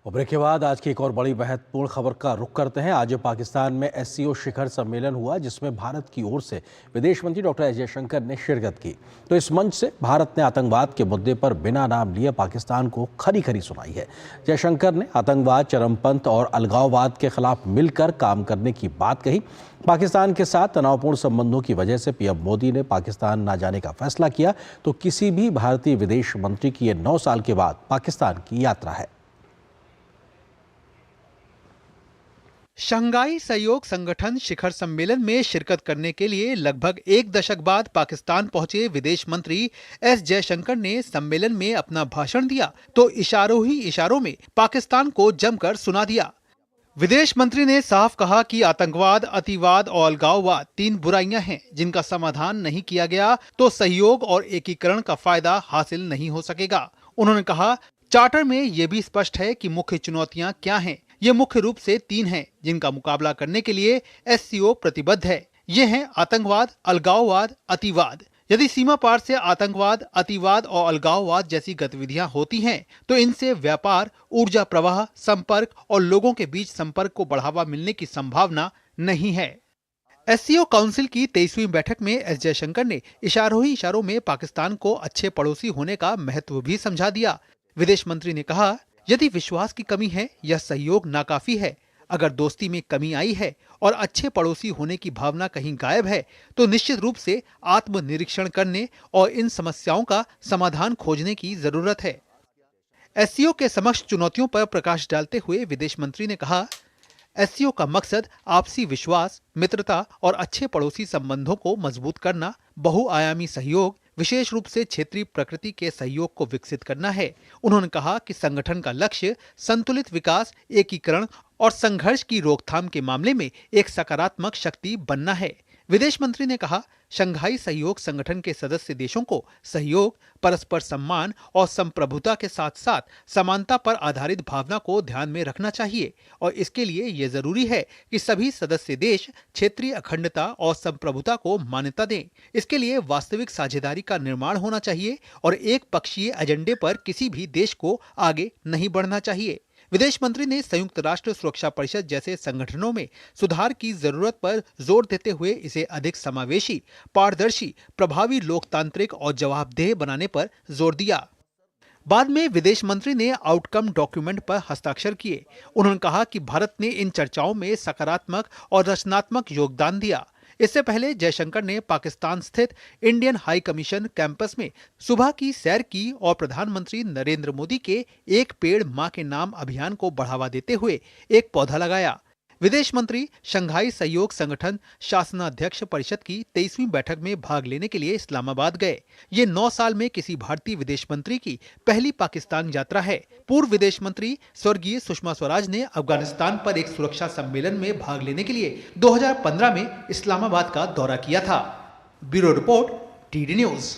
और ब्रेक के बाद आज की एक और बड़ी महत्वपूर्ण खबर का रुख करते हैं। आज पाकिस्तान में एससीओ शिखर सम्मेलन हुआ, जिसमें भारत की ओर से विदेश मंत्री डॉक्टर एस जयशंकर ने शिरकत की। तो इस मंच से भारत ने आतंकवाद के मुद्दे पर बिना नाम लिए पाकिस्तान को खरी खरी सुनाई है। जयशंकर ने आतंकवाद, चरमपंथ और अलगाववाद के खिलाफ मिलकर काम करने की बात कही। पाकिस्तान के साथ तनावपूर्ण संबंधों की वजह से पीएम मोदी ने पाकिस्तान न जाने का फैसला किया। तो किसी भी भारतीय विदेश मंत्री की ये 9 साल के बाद पाकिस्तान की यात्रा है। शंघाई सहयोग संगठन शिखर सम्मेलन में शिरकत करने के लिए लगभग एक दशक बाद पाकिस्तान पहुंचे विदेश मंत्री एस जयशंकर ने सम्मेलन में अपना भाषण दिया तो इशारों ही इशारों में पाकिस्तान को जमकर सुना दिया। विदेश मंत्री ने साफ कहा कि आतंकवाद, अतिवाद और अलगाववाद 3 बुराइयां हैं जिनका समाधान नहीं किया गया तो सहयोग और एकीकरण का फायदा हासिल नहीं हो सकेगा। उन्होंने कहा, चार्टर में ये भी स्पष्ट है कि मुख्य चुनौतियां क्या हैं। ये मुख्य रूप से 3 हैं जिनका मुकाबला करने के लिए एससीओ प्रतिबद्ध है। ये हैं आतंकवाद, अलगाववाद, अतिवाद। यदि सीमा पार से आतंकवाद, अतिवाद और अलगाववाद जैसी गतिविधियां होती हैं तो इनसे व्यापार, ऊर्जा प्रवाह, संपर्क और लोगों के बीच संपर्क को बढ़ावा मिलने की संभावना नहीं है। एससीओ काउंसिल की 23वीं बैठक में एस जयशंकर ने इशारों ही इशारों में पाकिस्तान को अच्छे पड़ोसी होने का महत्व भी समझा दिया। विदेश मंत्री ने कहा, यदि विश्वास की कमी है या सहयोग नाकाफी है, अगर दोस्ती में कमी आई है और अच्छे पड़ोसी होने की भावना कहीं गायब है तो निश्चित रूप से आत्मनिरीक्षण करने और इन समस्याओं का समाधान खोजने की जरूरत है। एससीओ के समक्ष चुनौतियों पर प्रकाश डालते हुए विदेश मंत्री ने कहा, एससीओ का मकसद आपसी विश्वास, मित्रता और अच्छे पड़ोसी संबंधों को मजबूत करना, बहुआयामी सहयोग, विशेष रूप से क्षेत्रीय प्रकृति के सहयोग को विकसित करना है। उन्होंने कहा कि संगठन का लक्ष्य संतुलित विकास, एकीकरण और संघर्ष की रोकथाम के मामले में एक सकारात्मक शक्ति बनना है। विदेश मंत्री ने कहा, शंघाई सहयोग संगठन के सदस्य देशों को सहयोग, परस्पर सम्मान और संप्रभुता के साथ साथ समानता पर आधारित भावना को ध्यान में रखना चाहिए और इसके लिए ये जरूरी है कि सभी सदस्य देश क्षेत्रीय अखंडता और संप्रभुता को मान्यता दें। इसके लिए वास्तविक साझेदारी का निर्माण होना चाहिए और एक पक्षीय एजेंडे पर किसी भी देश को आगे नहीं बढ़ना चाहिए। विदेश मंत्री ने संयुक्त राष्ट्र सुरक्षा परिषद जैसे संगठनों में सुधार की जरूरत पर जोर देते हुए इसे अधिक समावेशी, पारदर्शी, प्रभावी, लोकतांत्रिक और जवाबदेह बनाने पर जोर दिया। बाद में विदेश मंत्री ने आउटकम डॉक्यूमेंट पर हस्ताक्षर किए। उन्होंने कहा कि भारत ने इन चर्चाओं में सकारात्मक और रचनात्मक योगदान दिया। इससे पहले जयशंकर ने पाकिस्तान स्थित इंडियन हाई कमीशन कैंपस में सुबह की सैर की और प्रधानमंत्री नरेंद्र मोदी के एक पेड़ मां के नाम अभियान को बढ़ावा देते हुए एक पौधा लगाया। विदेश मंत्री शंघाई सहयोग संगठन शासनाध्यक्ष परिषद की 23वीं बैठक में भाग लेने के लिए इस्लामाबाद गए। ये 9 साल में किसी भारतीय विदेश मंत्री की पहली पाकिस्तान यात्रा है। पूर्व विदेश मंत्री स्वर्गीय सुषमा स्वराज ने अफगानिस्तान पर एक सुरक्षा सम्मेलन में भाग लेने के लिए 2015 में इस्लामाबाद का दौरा किया था। Bureau report, TD news.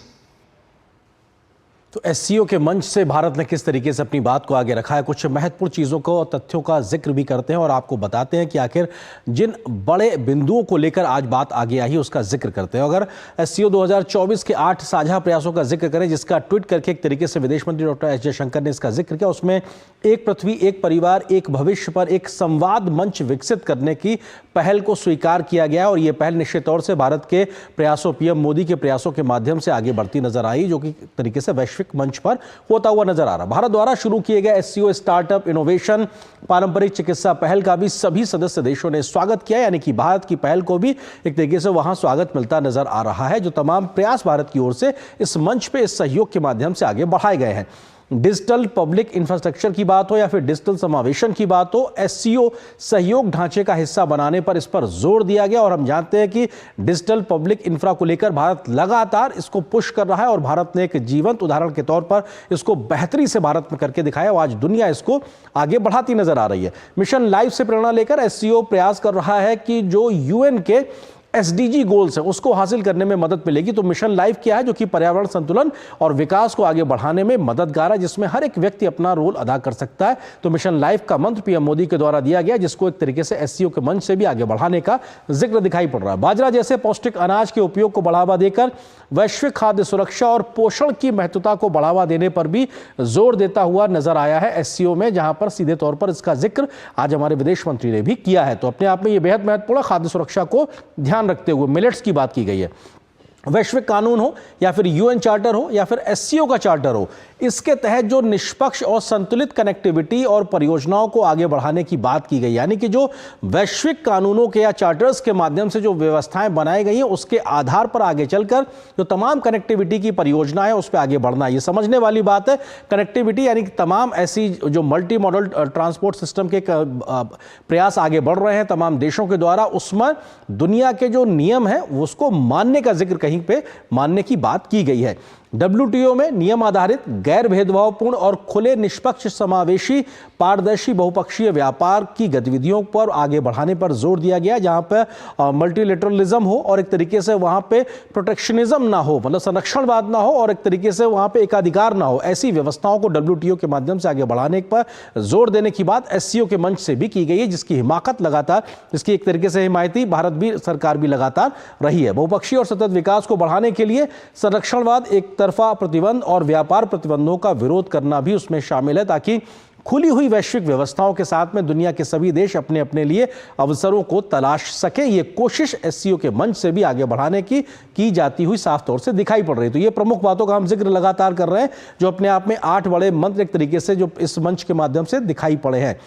तो एससीओ के मंच से भारत ने किस तरीके से अपनी बात को आगे रखा है, कुछ महत्वपूर्ण चीज़ों को और तथ्यों का जिक्र भी करते हैं और आपको बताते हैं कि आखिर जिन बड़े बिंदुओं को लेकर आज बात आगे आई उसका जिक्र करते हैं। अगर एससीओ 2024 के 8 साझा प्रयासों का जिक्र करें, जिसका ट्वीट करके एक तरीके से विदेश मंत्री डॉक्टर एस जयशंकर ने इसका जिक्र किया, उसमें एक पृथ्वी, एक परिवार, एक भविष्य पर एक संवाद मंच विकसित करने की पहल को स्वीकार किया गया और यह पहल निश्चित तौर से भारत के प्रयासों, पीएम मोदी के प्रयासों के माध्यम से आगे बढ़ती नजर आई, जो कि तरीके से वैश्विक मंच पर होता हुआ नजर आ रहा। भारत द्वारा शुरू किए गए एससीओ स्टार्टअप, इनोवेशन, पारंपरिक चिकित्सा पहल का भी सभी सदस्य देशों ने स्वागत किया, यानी कि भारत की पहल को भी एक तरीके से वहां स्वागत मिलता नजर आ रहा है। जो तमाम प्रयास भारत की ओर से इस मंच पे इस सहयोग के माध्यम से आगे बढ़ाए गए हैं, डिजिटल पब्लिक इंफ्रास्ट्रक्चर की बात हो या फिर डिजिटल समावेशन की बात हो, एससीओ सहयोग ढांचे का हिस्सा बनाने पर इस पर जोर दिया गया। और हम जानते हैं कि डिजिटल पब्लिक इंफ्रा को लेकर भारत लगातार इसको पुश कर रहा है और भारत ने एक जीवंत उदाहरण के तौर पर इसको बेहतरी से भारत में करके दिखाया और आज दुनिया इसको आगे बढ़ाती नजर आ रही है। मिशन लाइफ से प्रेरणा लेकर एससीओ प्रयास कर रहा है कि जो यूएन के एसडीजी गोल्स है उसको हासिल करने में मदद मिलेगी। तो मिशन लाइफ क्या है, जो कि पर्यावरण संतुलन और विकास को आगे बढ़ाने में मददगार है, जिसमें हर एक व्यक्ति अपना रोल अदा कर सकता है। तो मिशन लाइफ का मंत्र पीएम मोदी के द्वारा दिया गया, जिसको एक तरीके से एससीओ के मंच से भी आगे बढ़ाने का जिक्र दिखाई पड़ रहा है। बाजरा जैसे पौष्टिक अनाज के उपयोग को बढ़ावा देकर वैश्विक खाद्य सुरक्षा और पोषण की महत्वता को बढ़ावा देने पर भी जोर देता हुआ नजर आया है एससीओ में, जहां पर सीधे तौर पर इसका जिक्र आज हमारे विदेश मंत्री ने भी किया है। तो अपने आप में यह बेहद महत्वपूर्ण खाद्य सुरक्षा को ध्यान रखते हुए मिलेट्स की बात की गई है। वैश्विक कानून हो या फिर यूएन चार्टर हो या फिर एससीओ का चार्टर हो, इसके तहत जो निष्पक्ष और संतुलित कनेक्टिविटी और परियोजनाओं को आगे बढ़ाने की बात की गई, यानी कि जो वैश्विक कानूनों के या चार्टर्स के माध्यम से जो व्यवस्थाएं बनाई गई हैं उसके आधार पर आगे चलकर जो तमाम कनेक्टिविटी की परियोजना है उस पर आगे बढ़ना। ये समझने वाली बात है, कनेक्टिविटी यानी कि तमाम ऐसी जो मल्टी मॉडल ट्रांसपोर्ट सिस्टम के प्रयास आगे बढ़ रहे हैं तमाम देशों के द्वारा, उसमें दुनिया के जो नियम है उसको मानने का जिक्र कहीं पे मानने की बात की गई है। WTO में नियम आधारित, गैर भेदभावपूर्ण और खुले, निष्पक्ष, समावेशी, पारदर्शी, बहुपक्षीय व्यापार की गतिविधियों पर आगे बढ़ाने पर जोर दिया गया, जहां पर मल्टीलेटरलिज्म हो और एक तरीके से वहां पे प्रोटेक्शनिज्म ना हो, मतलब संरक्षणवाद ना हो और एक तरीके से वहां पे एकाधिकार ना हो। ऐसी व्यवस्थाओं को WTO के माध्यम से आगे बढ़ाने पर जोर देने की बात एससीओ के मंच से भी की गई है, जिसकी हिमाकत लगातार, जिसकी एक तरीके से हिमायती भारत भी, सरकार भी लगातार रही है। बहुपक्षीय और सतत विकास को बढ़ाने के लिए संरक्षणवाद, एक तरफा प्रतिबंध और व्यापार प्रतिबंधों का विरोध करना भी उसमें शामिल है, ताकि खुली हुई वैश्विक व्यवस्थाओं के साथ में दुनिया के सभी देश अपने अपने लिए अवसरों को तलाश सके। ये कोशिश एससीओ के मंच से भी आगे बढ़ाने की जाती हुई साफ तौर से दिखाई पड़ रही। तो ये प्रमुख बातों का हम जिक्र लगातार कर रहे हैं, जो अपने आप में 8 बड़े मंत्र एक तरीके से जो इस मंच के माध्यम से दिखाई पड़े हैं।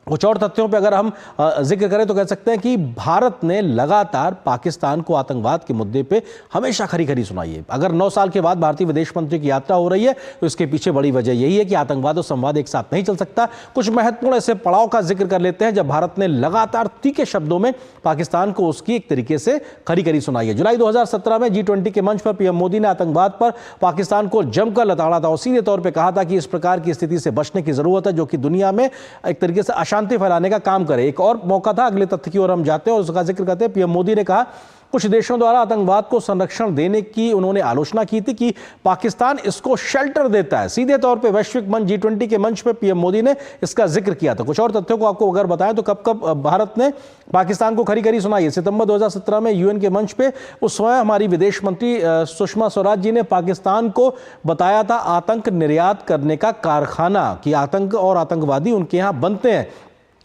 कुछ और तथ्यों पे अगर हम जिक्र करें तो कह सकते हैं कि भारत ने लगातार पाकिस्तान को आतंकवाद के मुद्दे पे हमेशा खरी खरी सुनाई है। अगर 9 साल के बाद भारतीय विदेश मंत्री की यात्रा हो रही है तो इसके पीछे बड़ी वजह यही है कि आतंकवाद और संवाद एक साथ नहीं चल सकता। कुछ महत्वपूर्ण ऐसे पड़ाव का जिक्र कर लेते हैं जब भारत ने लगातार तीखे शब्दों में पाकिस्तान को उसकी एक तरीके से खरी खरी सुनाई है। जुलाई 2017 में G20 के मंच पर पीएम मोदी ने आतंकवाद पर पाकिस्तान को जमकर लताड़ा था और सीधे तौर पर कहा था कि इस प्रकार की स्थिति से बचने की जरूरत है, जो कि दुनिया में एक तरीके से शांति फैलाने का काम करे। एक और मौका था, अगले तथ्य की ओर हम जाते हैं और उसका जिक्र करते हैं। पीएम मोदी ने कहा कुछ देशों द्वारा आतंकवाद को संरक्षण देने की उन्होंने आलोचना की थी कि पाकिस्तान इसको शेल्टर देता है। सीधे तौर पे वैश्विक मंच G20 के मंच पे पीएम मोदी ने इसका जिक्र किया था। कुछ और तथ्यों को आपको अगर बताएं तो कब कब भारत ने पाकिस्तान को खरी खरी सुनाई है। सितंबर 2017 में यूएन के मंच पे उस समय हमारी विदेश मंत्री सुषमा स्वराज जी ने पाकिस्तान को बताया था आतंक निर्यात करने का कारखाना, कि आतंक और आतंकवादी उनके यहां बनते हैं।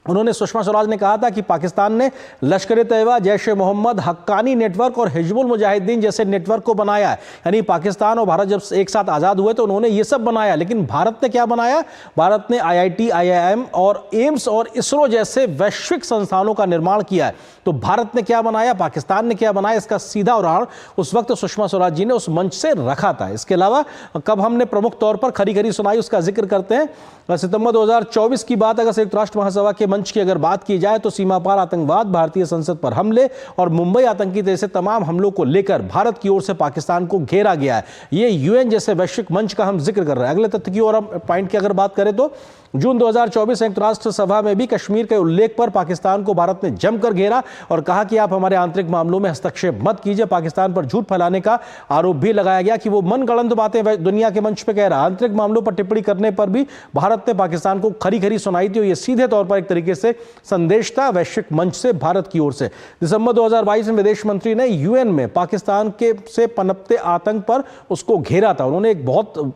उन्होंने, सुषमा स्वराज ने कहा था कि पाकिस्तान ने लश्कर-ए-तैयबा, जैश-ए-मोहम्मद, हक्कानी नेटवर्क और हिजबुल मुजाहिदीन जैसे नेटवर्क को बनाया है। यानी पाकिस्तान और भारत जब एक साथ आज़ाद हुए तो उन्होंने ये सब बनाया। लेकिन भारत ने क्या बनाया? भारत ने IIT, IIM और एम्स और इसरो जैसे वैश्विक संस्थानों का निर्माण किया है। तो भारत ने क्या बनाया, पाकिस्तान ने क्या बनाया, इसका सीधा उदाहरण उस वक्त सुषमा स्वराज जी ने उस मंच से रखा था। इसके अलावा कब हमने प्रमुख तौर पर खरी खरी सुनाई उसका जिक्र करते हैं। सितंबर 2024 की बात, अगर संयुक्त राष्ट्र महासभा के मंच की अगर बात की जाए तो सीमा पार आतंकवाद, भारतीय संसद पर हमले और मुंबई आतंकी जैसे तमाम हमलों को लेकर भारत की ओर से पाकिस्तान को घेरा गया है। ये यूएन जैसे वैश्विक मंच का हम जिक्र कर रहे हैं। अगले तथ्य की ओर हम पॉइंट की अगर बात करें तो जून 2024 संयुक्त राष्ट्र सभा में भी कश्मीर के उल्लेख पर पाकिस्तान को भारत ने जमकर घेरा और कहा कि आप हमारे आंतरिक मामलों में हस्तक्षेप मत कीजिए। पाकिस्तान पर झूठ फैलाने का आरोप भी लगाया गया कि वो मनगढ़ंत बातें दुनिया के मंच पे कह रहा है। आंतरिक मामलों पर टिप्पणी करने पर भी भारत ने पाकिस्तान को खरी खरी सुनाई थी और ये सीधे तौर पर एक तरीके से संदेश था वैश्विक मंच से भारत की ओर से। दिसंबर 2022 में विदेश मंत्री ने यूएन में पाकिस्तान के से पनपते आतंक पर उसको घेरा था। उन्होंने एक बहुत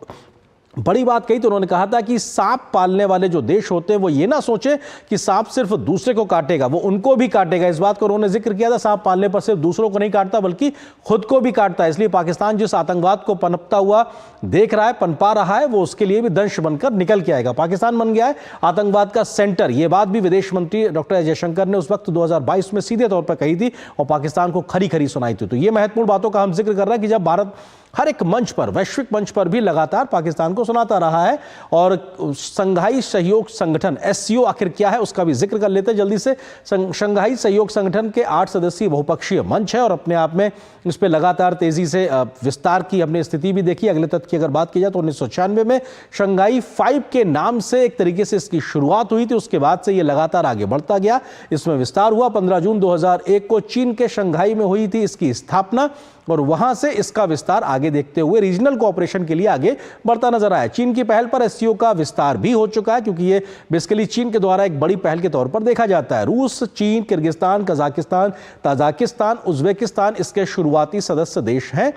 बड़ी बात कही। तो उन्होंने कहा था कि सांप पालने वाले जो देश होते हैं वो ये ना सोचे कि सांप सिर्फ दूसरे को काटेगा, वो उनको भी काटेगा। इस बात को उन्होंने जिक्र किया था। सांप पालने पर सिर्फ दूसरों को नहीं काटता बल्कि खुद को भी काटता है। इसलिए पाकिस्तान जिस आतंकवाद को पनपता हुआ देख रहा है, पनपा रहा है, वो उसके लिए भी दंश बनकर निकल के आएगा। पाकिस्तान बन गया है आतंकवाद का सेंटर। ये बात भी विदेश मंत्री डॉक्टर एस जयशंकर ने उस वक्त 2022 में सीधे तौर पर कही थी और पाकिस्तान को खरी खरी सुनाई थी। तो ये महत्वपूर्ण बातों का हम जिक्र कर रहे हैं कि जब भारत हर एक मंच पर, वैश्विक मंच पर भी लगातार पाकिस्तान को सुनाता रहा है। और शंघाई सहयोग संगठन SCO आखिर क्या है उसका भी जिक्र कर लेते हैं जल्दी से। शंघाई सहयोग संगठन के 8 सदस्यीय बहुपक्षीय मंच है और अपने आप में इस पर लगातार तेजी से विस्तार की हमने स्थिति भी देखी। अगले तथ्य की अगर बात की जाए तो 1996 में शंघाई 5 के नाम से एक तरीके से इसकी शुरुआत हुई थी। उसके बाद से ये लगातार आगे बढ़ता गया, इसमें विस्तार हुआ। 15 जून 2001 को चीन के शंघाई में हुई थी इसकी स्थापना और वहां से इसका विस्तार आगे देखते हुए रीजनल कोऑपरेशन के लिए आगे बढ़ता नजर आया। चीन की पहल पर SCO का विस्तार भी हो चुका है, क्योंकि ये बेसिकली चीन के द्वारा एक बड़ी पहल के तौर पर देखा जाता है। रूस, चीन, किर्गिस्तान, कजाकिस्तान, ताजिकिस्तान, उज्बेकिस्तान इसके शुरुआती सदस्य देश हैं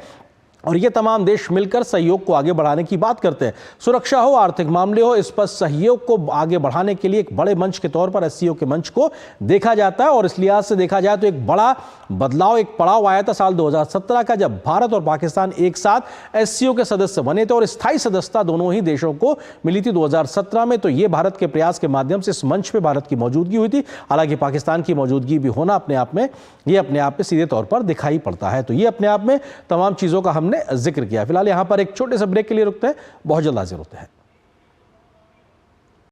और ये तमाम देश मिलकर सहयोग को आगे बढ़ाने की बात करते हैं। सुरक्षा हो, आर्थिक मामले हो, इस पर सहयोग को आगे बढ़ाने के लिए एक बड़े मंच के तौर पर SCO के मंच को देखा जाता है। और इस लिहाज से देखा जाए तो एक बड़ा बदलाव, एक पड़ाव आया था साल 2017 का, जब भारत और पाकिस्तान एक साथ SCO के सदस्य बने थे और स्थायी सदस्यता दोनों ही देशों को मिली थी 2017 में। तो ये भारत के प्रयास के माध्यम से इस मंच पर भारत की मौजूदगी हुई थी। हालांकि पाकिस्तान की मौजूदगी भी होना अपने आप में सीधे तौर पर दिखाई पड़ता है। तो ये अपने आप में तमाम चीज़ों का हमने जिक्र किया। फिलहाल यहाँ पर एक छोटे से ब्रेक के लिए रुकते हैं, बहुत जल्द हाजिर होते हैं।